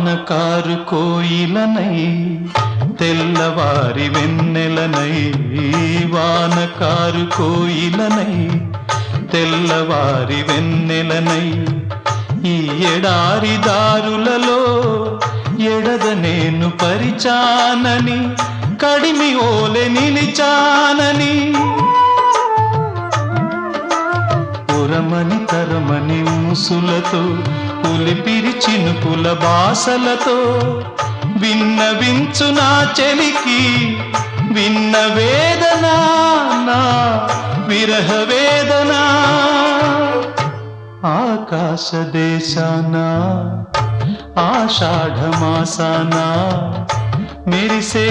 వానకారు కోయిలనై తెల్లవారి వెన్నెలనై వానకారు కోయిలనై తెల్లవారి వెన్నెలనై ఈ ఎడారి దారులలో ఎడద నేను పరిచానని కడిమి ఓలె నిలిచానని ఉరమని తరమని ముసులతో ఉలిపిరి చినుకుల బాసలతో విన్నవించు నా చెలికి విన్న వేదన నా విరహ వేదన ఆకాశ దేశాన ఆషాఢ మాసాన మెరిసే